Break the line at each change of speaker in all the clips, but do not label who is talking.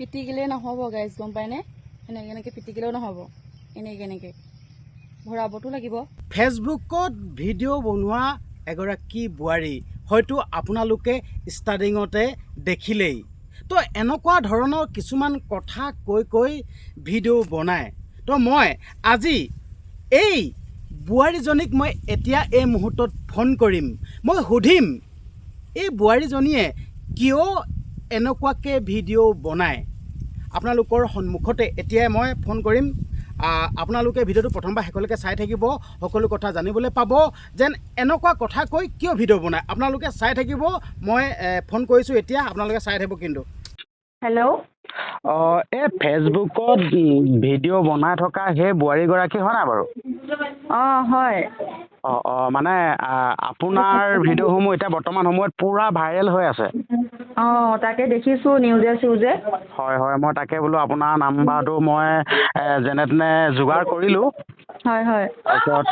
পিটিকিলে নহ'ব গাইজ, গম পায়নে? এনেকে পিটিকিলেও নহ'ব, এনেকে ভৰাবতো লাগিব।
ফেচবুকত ভিডিঅ' বনোৱা এগৰাকী বোৱাৰী হয়তো আপোনালোকে ষ্টাৰ্টিঙতে দেখিলেই। তো এনেকুৱা ধৰণৰ কিছুমান কথা কৈ ভিডিঅ' বনায়। তো মই আজি এই বোৱাৰীজনীক মই এতিয়া এই মুহূৰ্তত ফোন কৰিম, মই সুধিম এই বোৱাৰীজনীয়ে কিয় এনেকুৱাকৈ ভিডিঅ' বনায়। আপোনালোকৰ সন্মুখতে এতিয়াই মই ফোন কৰিম। আপোনালোকে ভিডিঅ'টো প্ৰথমবাৰ শেষলৈকে চাই থাকিব, সকলো কথা জানিবলৈ পাব যেন এনেকুৱা কথা কৈ কিয় ভিডিঅ' বনায়। আপোনালোকে চাই থাকিব, মই ফোন কৰিছোঁ এতিয়া, আপোনালোকে চাই থাকিব কিন্তু।
হেল্ল'।
এই ফেচবুকত ভিডিঅ' বনাই থকা সেই বোৱাৰীগৰাকী হয় নাই বাৰু?
হয়।
মানে আপোনাৰ ভিডিঅ'সমূহ এতিয়া বৰ্তমান সময়ত পূৰা ভাইৰেল হৈ আছে।
তাকে দেখিছোঁ নিউজে চিউজে।
হয়, মই তাকে বোলো আপোনাৰ নাম্বাৰটো মই যেনে তেনে যোগাৰ কৰিলোঁ।
হয়।
তাৰপিছত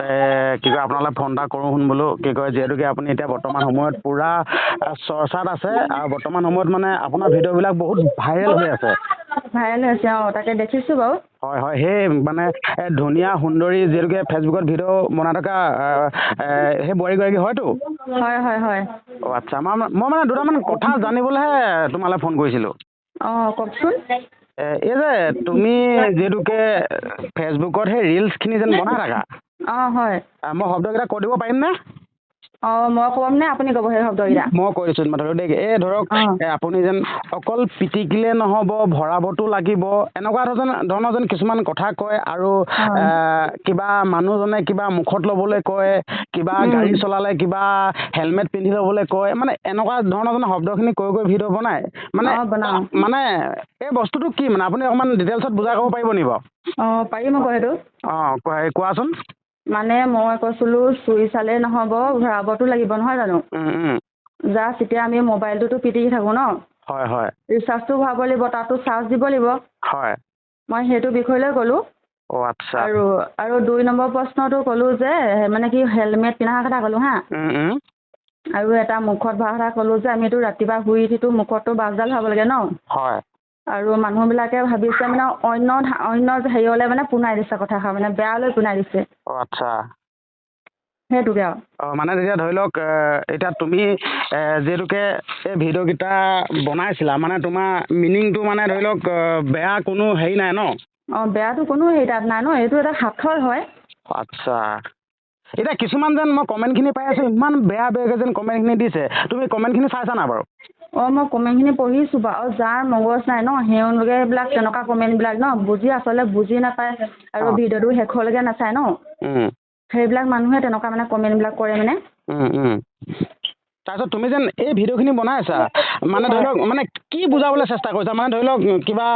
কি কয় আপোনালৈ ফোন এটা কৰোঁ শুন বোলো, কি কয় যিহেতুকে আপুনি এতিয়া বৰ্তমান সময়ত পূৰা চৰ্চাত আছে আৰু বৰ্তমান সময়ত মানে আপোনাৰ ভিডিঅ'বিলাক বহুত ভাইৰেল হৈ আছে।
ভাইৰেল হৈছে, তাকে দেখিছোঁ বাৰু।
হয়, সেই মানে ধুনীয়া সুন্দৰী যিহেতুকে ফেচবুকত ভিডিঅ' বনাই থকা সেই বোৱাৰীগৰাকী হয়তো?
হয়।
আচ্ছা, মই মানে দুটামান কথা জানিবলৈহে তোমালৈ ফোন কৰিছিলোঁ।
কওকচোন।
এই যে তুমি যিহেতুকে ফেচবুকত সেই ৰিলচখিনি যেন বনাই থাকা,
হয়।
মই শব্দকেইটা কৈ দিব পাৰিমনে?
মই ক'ম নে আপুনি ক'ব সেই শব্দকেইটা?
মই কৈ দিছোঁ ধৰক দেই, এই ধৰক আপুনি যেন অকল পিটিকিলে নহ'ব, ভৰাবতো লাগিব, এনেকুৱা ধৰণৰ যেন কিছুমান কথা কয় আৰু কিবা মানুহজনে কিবা মুখত ল'বলৈ কয়, কিবা গাড়ী চলালে কিবা হেলমেট পিন্ধি ল'বলৈ কয়, মানে এনেকুৱা ধৰণৰ যেন শব্দখিনি কৈ ভিডিঅ' বনায়। মানে এই বস্তুটো কি মানে আপুনি অকণমান ডিটেইলছত বুজাই ক'ব পাৰিব নেকি বাৰু?
পাৰিম আকৌ সেইটো।
কোৱাচোন।
মানে মই কৈছিলোঁ চুই চালেই নহ'ব, ভৰাবতো লাগিব নহয় জানো? জাষ্ট এতিয়া আমি মোবাইলটোতো পিটিকি থাকোঁ ন?
হয়।
ৰিচাৰ্জটো ভৰাব লাগিব, তাতো চাৰ্জ দিব লাগিব।
হয়।
মই সেইটো বিষয়লৈ ক'লোঁ।
আচ্ছা।
আৰু 2 নম্বৰ প্ৰশ্নটো ক'লোঁ যে মানে কি হেলমেট পিন্ধাৰ কথা ক'লোঁ হা। আৰু এটা মুখত ভৰা কথা ক'লোঁ যে আমিতো ৰাতিপুৱা শুই উঠিতো মুখততো বাছডাল ভৰাব লাগে ন?
হয়।
আৰু মানুহবিলাকে ভাবিছে মানে অন্য হেৰিয়লৈ মানে পুনাই দিছে কথাষাৰ, মানে বেয়ালৈ পুনাই দিছে।
আচ্ছা।
সেইটোকে আৰু।
মানে তেতিয়া ধৰি লওক এতিয়া তুমি যিহেতুকে এই ভিডিঅ'কেইটা বনাইছিলা, মানে তোমাৰ মিনিংটো মানে ধৰি লওক বেয়া কোনো হেৰি নাই ন?
বেয়াটো কোনো হেৰি তাত নাই ন, এইটো এটা সাঁথৰ হয়।
আচ্ছা। এতিয়া কিছুমান যেন মই কমেণ্টখিনি পাই আছোঁ, ইমান বেয়াকৈ যেন কমেণ্টখিনি দিছে, তুমি কমেণ্টখিনি চাইছা নাই বাৰু?
মই কমেণ্টখিনি পঢ়িছোঁ বাৰু, আৰু যাৰ মগজ নাই ন সেইলোকে এইবিলাক তেনেকুৱা কমেণ্টবিলাক ন আচলতে বুজি নাপায় আৰু ভিডিঅ'টো শেষলৈকে নাচায় ন, সেইবিলাক মানুহে তেনেকুৱা মানে কমেণ্টবিলাক কৰে মানে।
তাৰপিছত তুমি যেন এই ভিডিঅ'খিনি বনাইছা, মানে ধৰি লওক মানে কি বুজাবলৈ চেষ্টা কৰিছা? মানে ধৰি লওক কিবা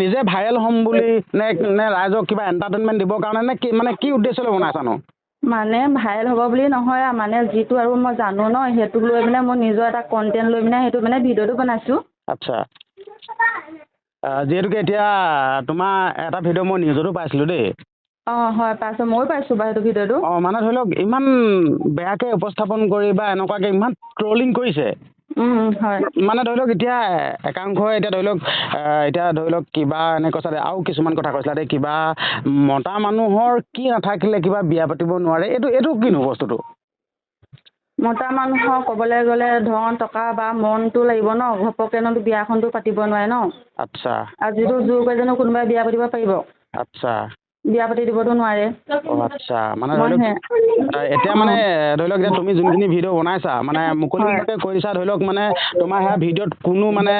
নিজে ভাইৰেল হ'ম বুলি নে ৰাইজক কিবা এণ্টাৰটেইনমেণ্ট দিবৰ কাৰণে নে কি, মানে কি উদ্দেশ্য লৈ বনাইছানো?
মানে ভাইৰেল হ'ব বুলি নহয় আৰু, মানে যিটো আৰু মই জানো ন সেইটোক লৈ মানে মই নিজৰ এটা কণ্টেণ্ট লৈ মানে সেইটো মানে ভিডিঅ'টো বনাইছোঁ।
আচ্ছা। যিহেতুকে এতিয়া তোমাৰ এটা ভিডিঅ' মই নিউজতো পাইছিলোঁ দেই।
হয় পাইছোঁ, ময়ো পাইছোঁ বাৰু সেইটো ভিডিঅ'টো।
মানে ধৰি লওক ইমান বেয়াকৈ উপস্থাপন কৰি বা এনেকুৱাকৈ ইমান ট্ৰলিং কৰিছে।
হয়।
মানে ধৰি লওক এতিয়া একাংশই এতিয়া ধৰি লওক কিবা এনে কৈছা আৰু কিছুমান কথা কৈছিলা দেই, কিবা মতা মানুহৰ কি নাথাকিলে কিবা বিয়া পাতিব নোৱাৰে, এইটো কিনো বস্তুটো?
মতা মানুহৰ ক'বলৈ গ'লে ধন টকা বা মনটো লাগিব ন, ঘপককেনো বিয়াখনতো পাতিব নোৱাৰে ন।
আচ্ছা।
আজিতো জোৰ কৰি জানো কোনোবাই বিয়া পাতিব পাৰিব?
আচ্ছা।
বিয়া পাতি দিবতো নোৱাৰে।
আচ্ছা। মানে ধৰি লওক এতিয়া মানে ধৰি লওক এতিয়া তুমি যোনখিনি ভিডিঅ' বনাইছা, মানে মুকলিমূৰীয়াকৈ কৈ দিছা, ধৰি লওক মানে তোমাৰ সেয়া ভিডিঅ'ত কোনো মানে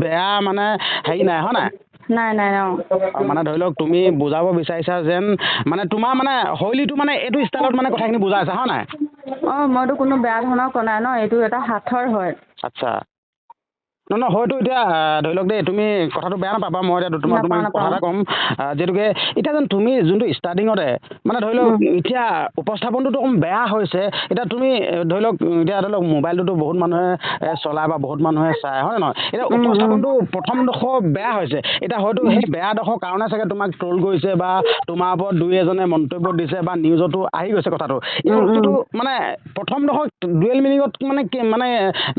বেয়া মানে হেৰি নাই, হয় নাই?
নাই।
মানে ধৰি লওক তুমি বুজাব বিচাৰিছা যেন মানে তোমাৰ মানে শৈলীটো মানে এইটো ষ্টাইলত মানে কথাখিনি বুজাইছা, হয় নাই?
মইতো কোনো বেয়া ধৰণৰ কোৱা নাই ন, এইটো এটা সাঁথৰ হয়।
আচ্ছা। নহয় হয়তো এতিয়া ধৰি লওক দেই, তুমি কথাটো বেয়া নাপাবা, মই এতিয়া তোমাক কথা এটা ক'ম, যিহেতুকে এতিয়া যেন তুমি যোনটো ষ্টাৰ্টিঙতে মানে ধৰি লওক এতিয়া উপস্থাপনটোতো অকণ বেয়া হৈছে, এতিয়া তুমি ধৰি লওক মোবাইলটোতো বহুত মানুহে চলায় বা বহুত মানুহে চায়, হয় নহয়? এতিয়া উপস্থাপনটো প্ৰথমডোখৰ বেয়া হৈছে, এতিয়া হয়তো সেই বেয়াডোখৰ কাৰণে চাগে তোমাক ট্ৰল কৰিছে বা তোমাৰ ওপৰত 2-এজনে মন্তব্য দিছে বা নিউজতো আহি গৈছে কথাটো। এই বস্তুটো মানে প্ৰথমডোখৰ ডুৱেল মিনিঙত মানে কি মানে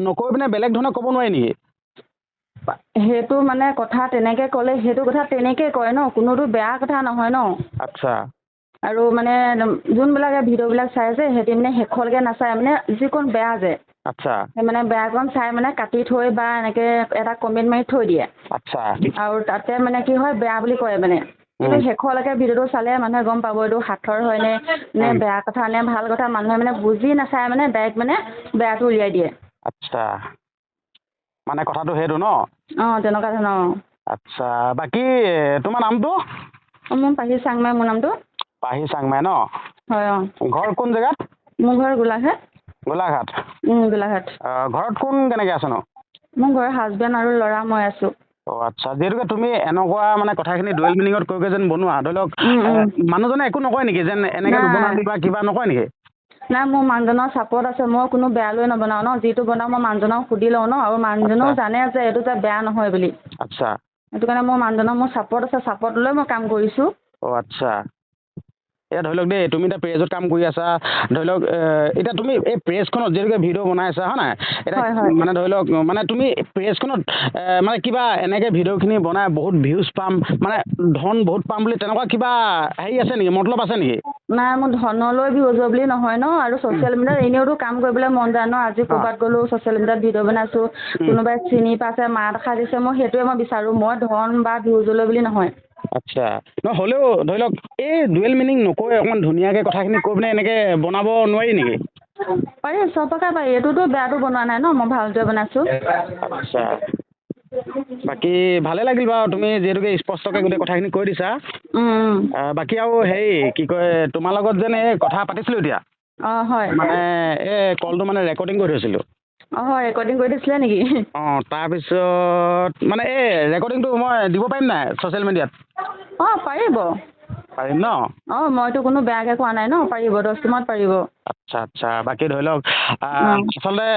নকৈ পিনে বেলেগ ধৰণে ক'ব নোৱাৰি নেকি?
সেইটো মানে কথা তেনেকৈ ক'লে সেইটো কথা তেনেকৈ কয় ন, কোনোতো বেয়া কথা নহয় ন।
আচ্ছা
আৰু মানে যোনবিলাকে ভিডিঅ'বিলাক চাই যে সিহঁতি মানে শেষলৈকে নাচায়, মানে যিকণ বেয়া যে
আচ্ছা
মানে বেয়াকণ চাই মানে কাটি থৈ বা এনেকৈ এটা কমেণ্ট মাৰি থৈ দিয়ে।
আচ্ছা
আৰু তাতে মানে কি হয় বেয়া বুলি কয় মানে, কিন্তু শেষলৈকে ভিডিঅ'টো চালে মানুহে গম পাব এইটো সাঁথৰ হয়নে নে বেয়া কথা নে ভাল কথা, মানুহে মানে বুজি নাচায় মানে ডাইৰেক্ট মানে বেয়াটো উলিয়াই দিয়ে।
আচ্ছা মানে কথাটো সেইটো ন।
অঁ তেনেকুৱা ধৰণৰ।
আচ্ছা বাকী তোমাৰ নামটো?
মোৰ পাহি চাংমাই মোৰ নামটো।
পাহি চাংমাই ন?
হয় অঁ।
ঘৰ কোন জেগাত?
মোৰ ঘৰ গোলাঘাট।
গোলাঘাট।
গোলাঘাট।
ঘৰত কোন কেনেকৈ আছে ন?
মোৰ ঘৰৰ হাজবেণ্ড আৰু ল'ৰা মই আছোঁ।
অঁ আচ্ছা যিহেতুকে তুমি এনেকুৱা মানে কথাখিনি ডুৱেল মিনিঙত কৈ যেন বনোৱা, ধৰি লওক মানুহজনে একো নকয় নেকি যেন এনেকৈ নবনাবি বা কিবা নকয় নেকি?
নাই মোৰ মানুহজনৰ ছাপোৰ্ট আছে, মই কোনো বেয়া লৈ নবনাওঁ ন, যিটো বনাওঁ মই মানুহজনক সুধি লওঁ ন, আৰু মানুহজনেও জানে যে এইটো যে বেয়া নহয় বুলি।
আচ্ছা
সেইটো কাৰণে মোৰ মানুহজনৰ মোৰ ছাপোৰ্ট আছে, ছাপোৰ্ট লৈ মই কাম কৰিছোঁ।
অঁ আচ্ছা এতিয়া ধৰি লওক দেই তুমি এতিয়া প্ৰেছত কাম কৰি আছা, ধৰি লওক এতিয়া তুমি এই প্ৰেছখনত যিহেতুকে ভিডিঅ' বনাই আছা হয় নাই, এতিয়া
হয় হয়
মানে ধৰি লওক মানে তুমি প্ৰেছখনত মানে কিবা এনেকৈ ভিডিঅ'খিনি বনাই বহুত ভিউজ পাম মানে ধন বহুত পাম বুলি তেনেকুৱা কিবা হেৰি আছে নেকি, মতলব আছে নেকি?
নাই মোৰ ধনলৈ ভিউজ বুলি নহয় ন, আৰু ছ'চিয়েল মিডিয়াত এনেওতো কাম কৰিবলৈ মন যায় ন, আজি
অঁ
ক'ৰবাত গ'লো ছ'চিয়েল মিডিয়াত ভিডিঅ' বনাইছোঁ, কোনোবাই চিনি পাইছে মাত এষাৰ দিছে, মই সেইটোৱে মই বিচাৰোঁ, মই ধন বা ভিউজলৈ বুলি নহয়।
আচ্ছা নহয় হ'লেও ধৰি লওক এই ডুৱেল মিনিং নকৈ অকণমান ধুনীয়াকৈ কথাখিনি কৈ পিনে এনেকৈ বনাব নোৱাৰি নেকি?
পাৰি চব প্ৰকাৰে পাৰি, এইটোতো বেয়াটো বনোৱা নাই ন, মই ভালটোৱে বনাইছোঁ।
আচ্ছা বাকী ভালে লাগিল বাৰু তুমি যিহেতুকে স্পষ্টকৈ গোটেই কথাখিনি কৈ দিছা। বাকী আৰু হেৰি কি কয় তোমাৰ লগত যেন এই কথা পাতিছিলোঁ এতিয়া
অঁ হয়।
মানে এই কলটো মানে ৰেকৰ্ডিং কৰি থৈছিলোঁ।
অঁ ৰেকৰ্ডিং কৰি দিছিলে নেকি?
অঁ তাৰপিছত মানে এই ৰেকৰ্ডিংটো মই দিব পাৰিম নাই ছ'চিয়েল মিডিয়াত?
অঁ পাৰিব।
পাৰিম ন?
অঁ মইতো কোনো বেয়াকৈ কোৱা নাই ন, পাৰিব দস্তুৰমত পাৰিব।
আচ্ছা আচ্ছা বাকী ধৰি লওক আচলতে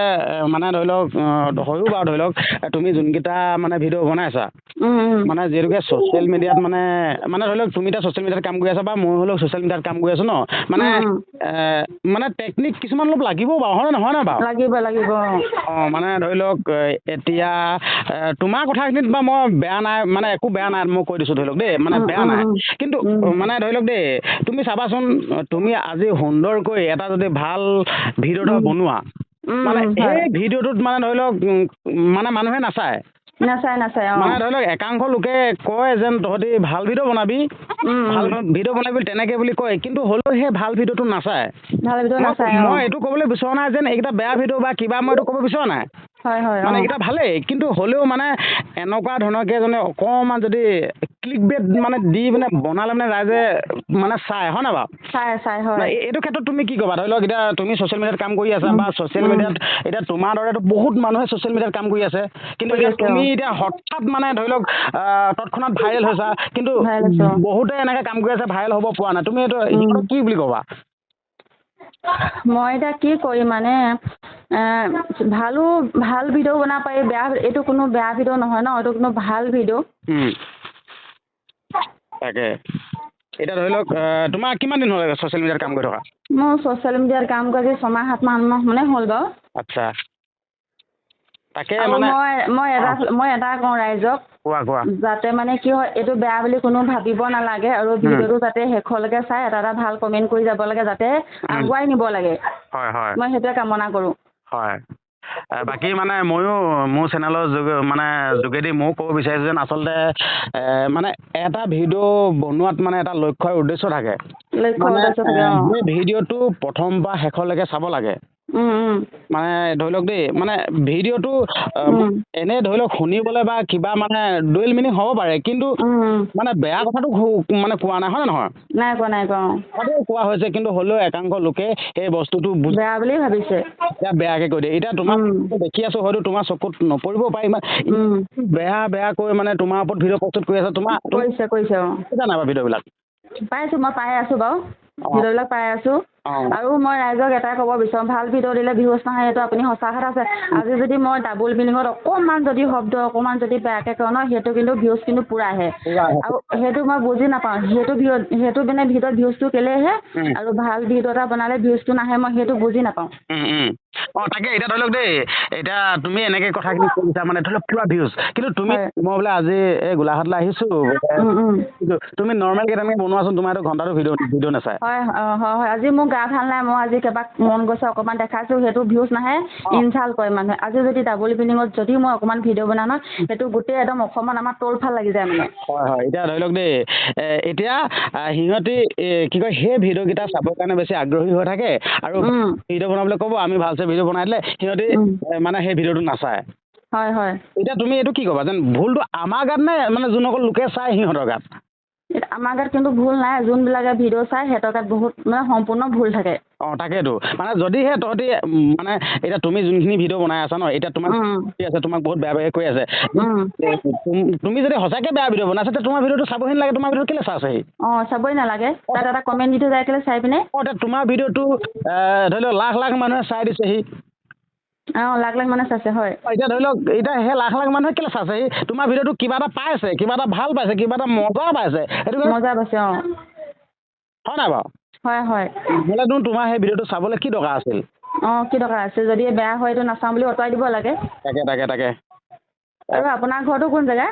মানে ধৰি লওক হয়ো বাৰু ধৰি লওক তুমি যোনকেইটা মানে ভিডিঅ' বনাইছা মানে যিহেতুকে ছ'চিয়েল মিডিয়াত মানে ধৰি লওক তুমি এতিয়া ছ'চিয়েল মিডিয়াত কাম কৰি আছা বা মই হ'লেও ছ'চিয়েল মিডিয়াত কাম কৰি আছোঁ ন, মানে মানে টেকনিক কিছুমান অলপ লাগিবও বাৰু হয় নহয় বাৰু?
লাগিব লাগিব
অঁ মানে ধৰি লওক এতিয়া তোমাৰ কথাখিনিত বা মই বেয়া নাই মানে একো বেয়া নাই মই কৈ দিছোঁ ধৰি লওক দেই মানে বেয়া নাই, কিন্তু মানে ধৰি লওক দেই তুমি চাবাচোন তুমি আজি সুন্দৰকৈ এটা যদি ভাল ভিডিঅ' এটা বনোৱা মানে
হয়
সেই ভিডিঅ'টোত মানে ধৰি লওক মানে মানুহে নাচায়।
নাচায় নাচায় অঁ।
মানে ধৰি লওক একাংশ লোকে কয় যেন তহঁতি ভাল ভিডিঅ' বনাবি ভাল ভিডিঅ' বনাবি তেনেকৈ বুলি কয়, কিন্তু হ'লেও সেই ভাল ভিডিঅ'টো নাচায়।
ভাল ভিডিঅ' নাচায় অঁ।
মই এইটো ক'বলৈ বিচৰা নাই যেন এইকেইটা বেয়া ভিডিঅ' বা কিবা মই এইটো ক'ব বিচৰা নাই।
হয় হয়
মানে
অঁ।
এইকেইটা ভালেই, কিন্তু হ'লেও মানে এনেকুৱা ধৰণৰকৈ যেনে অকণমান যদি ক্লিক বেট মানে দি মানে বনালে মানে ৰাইজে মানে চাই হয় নাই বাৰু?
চাই হয়।
এইটো ক্ষেত্ৰত তুমি কি ক'বা? ধৰি লওক এতিয়া তুমি ছ'চিয়েল মিডিয়াত কাম কৰি আছা বা ছ'চিয়েল মিডিয়াত এতিয়া তোমাৰ দৰেতো বহুত মানুহে ছ'চিয়েল মিডিয়াত কাম কৰি আছে, কিন্তু
কৰি
এতিয়া
আছে
তুমি
অঁ।
এতিয়া হঠাৎ মানে ধৰি লওক তৎক্ষণাত ভাইৰেল হৈছা, কিন্তু
ভাল হৈছে অঁ।
বহুতে এনেকৈ কাম কৰি আছে ভাইৰেল হ'ব পৰা নাই, তুমি এইটো কি বুলি ক'বা?
মই এতিয়া কি কৰিম মানে ভাল ভিডিঅ' বনাব পাৰি, বেয়া এইটো কোনো বেয়া ভিডিঅ' নহয় ন, এইটো কোনো ভাল ভিডিঅ'।
তাকে এতিয়া ধৰি লওক তোমাৰ কিমান দিন হ'ল ছ'চিয়েল মিডিয়াত কাম কৰি থকা?
মই ছ'চিয়েল মিডিয়াত কাম কৰি 6-7 মাহ মানে হ'ল বাৰু।
আচ্ছা তাকে
আৰু
মানে
মই এটা কওঁ ৰাইজক
কোৱা
যাতে মানে কি হয় এইটো বেয়া বুলি কোনো ভাবিব নালাগে, আৰু ভিডিঅ'টো যাতে শেষলৈকে চাই এটা ভাল কমেণ্ট কৰি যাব লাগে, যাতে আগুৱাই নিব লাগে।
হয় হয়
মই সেইটোৱে কামনা কৰোঁ।
হয় বাকী মানে ময়ো মোৰ চেনেলৰ যোগেদি ময়ো ক'ব বিচাৰিছোঁ যেন আচলতে মানে এটা ভিডিঅ' বনোৱাত মানে এটা লক্ষ্য আৰু উদ্দেশ্য থাকে,
লক্ষ্য
মানে
উদ্দেশ্য থাকে অঁ।
সেই ভিডিঅ'টো প্ৰথম পৰা শেষলৈকে চাব লাগে। মানে ধৰি লওক দেই মানে ভিডিঅ'টো এনেই ধৰি লওক শুনিবলৈ বা কিবা মানে ডুৱেল মিনিং হ'ব পাৰে, কিন্তু মানে বেয়া কথাটো মানে কোৱা নাই হয় নে নহয়?
নাই কোৱা
কথাটো কোৱা হৈছে, কিন্তু হ'লেও একাংশ লোকে এই বস্তুটো
বেয়া বুলি ভাবিছে।
এতিয়া বেয়াকে কৈ দিয়ে, এতিয়া তোমাৰ দেখি আছো হয়তো তোমাৰ চকুত নপৰিব পাৰিম বেয়াকৈ মানে তোমাৰ ওপৰত ভিডিঅ' প্ৰস্তুত কৰি আছে,
কৰিছে অঁ।
নাই বাৰু ভিডিঅ'বিলাক
পাইছোঁ মই পাই আছোঁ বাৰু ভিডিঅ'বিলাক পাই আছোঁ। আৰু মই ৰাইজক এটাই ক'ব বিচাৰোঁ, ভাল ভিডিঅ' দিলে ভিউজ নাহে, এইটো আপুনি সঁচা কথা আছে। আজি যদি মই ডাবুল মিনিঙত অকণমান যদি শব্দ অকণমান যদি বেয়াকৈ কওঁ ন, সেইটো কিন্তু ভিউজ কিন্তু পূৰা আহে। আৰু সেইটো মই বুজি নাপাওঁ, সেইটো মানে ভিডিঅ'ত ভিউজটো কেলৈ আহে আৰু ভাল ভিডিঅ' এটা বনালে ভিউজটো নাহে, মই সেইটো বুজি নাপাওঁ।
তাকে এতিয়া ধৰি লওক দেই, এতিয়া তুমি এনেকে কথাখিনি কৈছা মানে ধৰি লওক পুৰা ভিউজ, কিন্তু তুমি মই বোলে আজি এই গোলাঘাটলৈ আহিছো, তুমি নৰ্মেল কেইটামান বনোৱাচোন, তোমাৰ এইটো ঘণ্টাটো ভিডিঅ' নাচায়।
হয় হয়, আজি মোৰ গা ভাল নাই, মই আজি কাৰোবাক মন গৈছে অকণমান দেখাইছোঁ, সেইটো ভিউজ নাহে, ইনচাল্ট কৰে মানুহে। আজি যদি ডাবল মিনিঙত যদি মই অকণমান ভিডিঅ' বনাওঁ ন, সেইটো গোটেই একদম অসমত আমাৰ তলফাল লাগি যায় মানে।
হয়, এতিয়া ধৰি লওক দেই, এতিয়া সিহঁতি কি কয় সেই ভিডিঅ'কেইটা চাবৰ কাৰণে বেছি আগ্ৰহী হৈ থাকে, আৰু ভিডিঅ' বনাবলৈ ক'ব, আমি ভালছে ভিডিঅ' বনাই দিলে সিহঁতি মানে সেই ভিডিঅ'টো নাচায়।
হয়,
এতিয়া তুমি এইটো কি ক'বা, যেন ভুলটো আমাৰ গাত নে মানে যোনসকল লোকে চাই সিহঁতৰ গাত?
আমাৰ গাত কিন্তু ভুল নাই, যোনবিলাকে ভিডিঅ' চাই সিহঁতৰ গাত বহুত মানে সম্পূৰ্ণ ভুল থাকে।
তাকেতো মানে যদিহে তহঁতি মানে এতিয়া তুমি যোনখিনি ভিডিঅ' বনাই আছা ন, এতিয়া তোমাক আছে, তোমাক বহুত বেয়া কৈ আছে, তুমি যদি সঁচাকৈ বেয়া ভিডিঅ' বনাইছা, তেতিয়া তোমাৰ ভিডিঅ'টো চাবহি নালাগে, তোমাৰ ভিডিঅ' কেলৈ চাইছেহি?
চাবই নালাগে, তাত এটা কমেণ্ট দি থৈ যায় কেলৈ চাই পিনে।
এতিয়া তোমাৰ ভিডিঅ'টো ধৰি লওক লাখ লাখ মানুহে চাই দিছেহি।
লাখ লাখ মানুহে চাইছে, হয়।
এতিয়া ধৰি লওক, এতিয়া সেই লাখ লাখ মানুহে কেলৈ চাইছেহি? তোমাৰ ভিডিঅ'টো কিবা এটা পাইছে, কিবা এটা ভাল পাইছে, কিবা এটা মজা পাইছে, সেইটো
মজা পাইছে।
হয় নাই বাৰু?
হয়।
নহ'লেতো তোমাৰ সেই ভিডিঅ'টো চাবলৈ কি দৰকাৰ আছিল?
কি দৰকাৰ আছে? যদি বেয়া হয় এইটো নাচাওঁ বুলি আঁতৰাই দিব লাগে।
তাকে।
আৰু আপোনাৰ ঘৰটো কোন জেগা?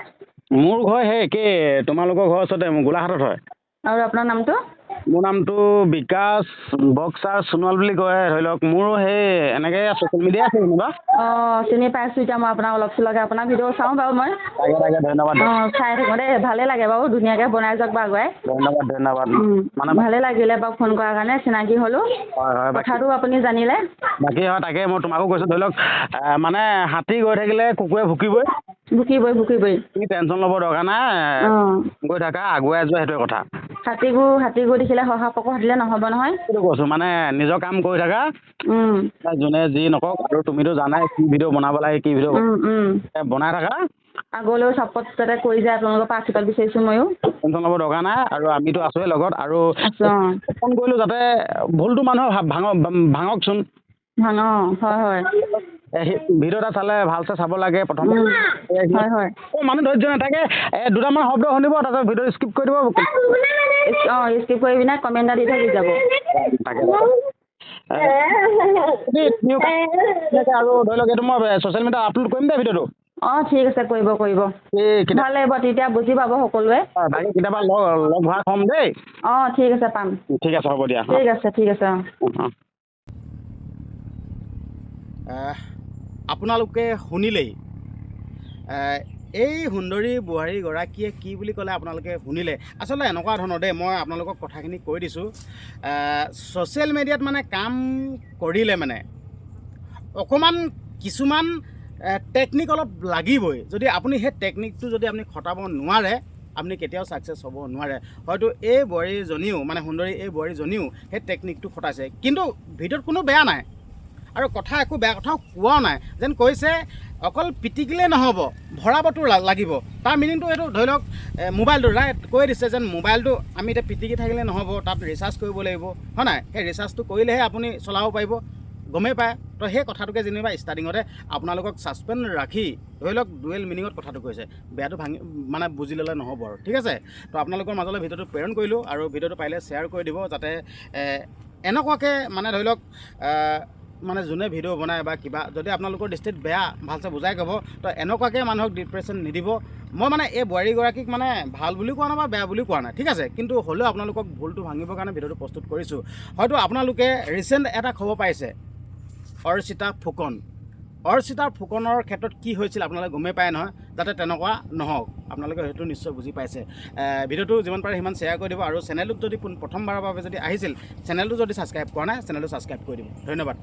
মোৰ ঘৰ সেই একেই, তোমালোকৰ ঘৰৰ ওচৰতে, মোৰ গোলাঘাটত হয়।
আৰু আপোনাৰ নামটো?
মোৰ নামটো বিকাশ বক্সাৰ সোণোৱাল বুলি কয়। ধৰি লওক মোৰো সেই এনেকৈ ছ'চিয়েল মিডিয়া আছে যেনিবা।
চিনি পাইছোঁ এতিয়া মই আপোনাক অলপ চলপকৈ, আপোনাৰ ভিডিঅ' চাওঁ বাৰু মই।
তাকে ধন্যবাদ।
চাই থাকোঁ দেই, ভালেই লাগে বাৰু, ধুনীয়াকৈ বনাই যাওক বাৰু আগুৱাই।
ধন্যবাদ। মানে
ভালেই লাগিলে বাৰু ফোন কৰাৰ কাৰণে, চিনাকি হ'লোঁ।
হয়,
কথাটো আপুনি জানিলে।
বাকী হয়, তাকে মই তোমাকো কৈছোঁ, ধৰি লওক মানে হাতী গৈ থাকিলে কুকুৰে ভুকিবই।
ভুকিবই।
তুমি টেনশ্যন ল'ব দৰকাৰ নাই, গৈ থাকা, আগুৱাই যোৱা, সেইটোৱে কথা।
হাতীবোৰ দেখিলে শহাপকৰ দিলে নহ'ব নহয়।
সেইটো কৈছোঁ, মানে নিজৰ কাম কৰি থাকা, যোনে যি নকওক, আৰু তুমিতো জানাই কি ভিডিঅ' বনাব লাগে, কি ভিডিঅ' বনাই থাকা।
আগলৈও ছাপোৰ্ট যাতে কৰি যায়, আপোনালোকৰ পৰা আশীৰ্বাদ বিচাৰিছোঁ ময়ো।
টেনশ্যন ল'ব দৰকাৰ নাই, আৰু আমিতো আছোঁৱে লগত, আৰু ফোন কৰিলোঁ যাতে ভুলটো মানুহৰ ভাঙকচোন।
হয়।
ভিডিঅ' এটা চালে ভালছে চাব লাগে প্ৰথম।
হয়।
মানুহ ধৈৰ্য নাথাকে, দুটামান শব্দ শুনিব, তাৰপিছত ভিডিঅ' স্কিপ কৰি দিব।
স্কিপ কৰি পিনে কমেণ্ট এটা দি থৈ যাব।
আৰু ধৰি লওক এইটো মই ছ'চিয়েল মিডিয়াত আপলোড কৰিম দেই ভিডিঅ'টো।
ঠিক আছে, কৰিব। ভাল লাগিব, তেতিয়া বুজি পাব সকলোৱে।
বাকী কেতিয়াবা লগ হোৱা কম দেই।
ঠিক আছে, পাম।
ঠিক আছে, হ'ব দিয়া।
ঠিক আছে।
আপোনালোকে শুনিলেই, এই সুন্দৰী বোৱাৰীগৰাকীয়ে কি বুলি ক'লে আপোনালোকে শুনিলে। আচলতে এনেকুৱা ধৰণৰ দেই, মই আপোনালোকক কথাখিনি কৈ দিছোঁ, ছ'চিয়েল মিডিয়াত মানে কাম কৰিলে মানে অকণমান কিছুমান টেকনিক অলপ লাগিবই। যদি আপুনি সেই টেকনিকটো যদি আপুনি খটাব নোৱাৰে, আপুনি কেতিয়াও ছাকচেছ হ'ব নোৱাৰে। হয়তো এই বোৱাৰীজনীও মানে সুন্দৰী এই বোৱাৰীজনীও সেই টেকনিকটো খটাইছে, কিন্তু ভিডিঅ'ত কোনো বেয়া নাই, আৰু কথা একো বেয়া কথাও কোৱাও নাই। যেন কৈছে অকল পিটিকিলেই নহ'ব, ভৰাবতো লাগিব। তাৰ মিনিংটো এইটো ধৰি লওক মোবাইলটো কৈ দিছে যেন মোবাইলটো আমি এতিয়া পিটিকি থাকিলে নহ'ব, তাত ৰিচাৰ্জ কৰিব লাগিব, হয় নাই? সেই ৰিচাৰ্জটো কৰিলেহে আপুনি চলাব পাৰিব, গমেই পায়। তো সেই কথাটোকে যেনিবা ষ্টাৰ্টিঙতে আপোনালোকক ছাছপেণ্ড ৰাখি ধৰি লওক ডুৱেল মিনিঙত কথাটো কৈছে, বেয়াটো মানে বুজি ল'লে নহ'ব আৰু, ঠিক আছে? তো আপোনালোকৰ মাজলৈ ভিডিঅ'টো প্ৰেৰণ কৰিলোঁ, আৰু ভিডিঅ'টো পাৰিলে শ্বেয়াৰ কৰি দিব, যাতে এনেকুৱাকৈ মানে ধৰি লওক মানে যোনে ভিডিঅ' বনায় বা কিবা, যদি আপোনালোকৰ দৃষ্টিত বেয়া, ভালছে বুজাই ক'ব। তো এনেকুৱাকৈ মানুহক ডিপ্ৰেশ্যন নিদিব। মই মানে এই বোৱাৰীগৰাকীক মানে ভাল বুলিও কোৱা নাই বা বেয়া বুলিও কোৱা নাই, ঠিক আছে? কিন্তু হ'লেও আপোনালোকক ভুলটো ভাঙিবৰ কাৰণে ভিডিঅ'টো প্ৰস্তুত কৰিছোঁ। হয়তো আপোনালোকে ৰিচেণ্ট এটা খবৰ পাইছে, অৰ্চিতা ফুকনৰ ক্ষেত্ৰত কি হৈছিল আপোনালোকে গমেই পায় নহয়, যাতে তেনেকুৱা নহওক, আপোনালোকে সেইটো নিশ্চয় বুজি পাইছে। ভিডিঅ'টো যিমান পাৰে সিমান শ্বেয়াৰ কৰি দিব, আৰু চেনেলটোত যদি প্ৰথমবাৰৰ বাবে যদি আহিছিল, চেনেলটো যদি ছাবস্ক্ৰাইব কৰা নাই, চেনেলটো ছাবস্ক্ৰাইব কৰি দিব। ধন্যবাদ।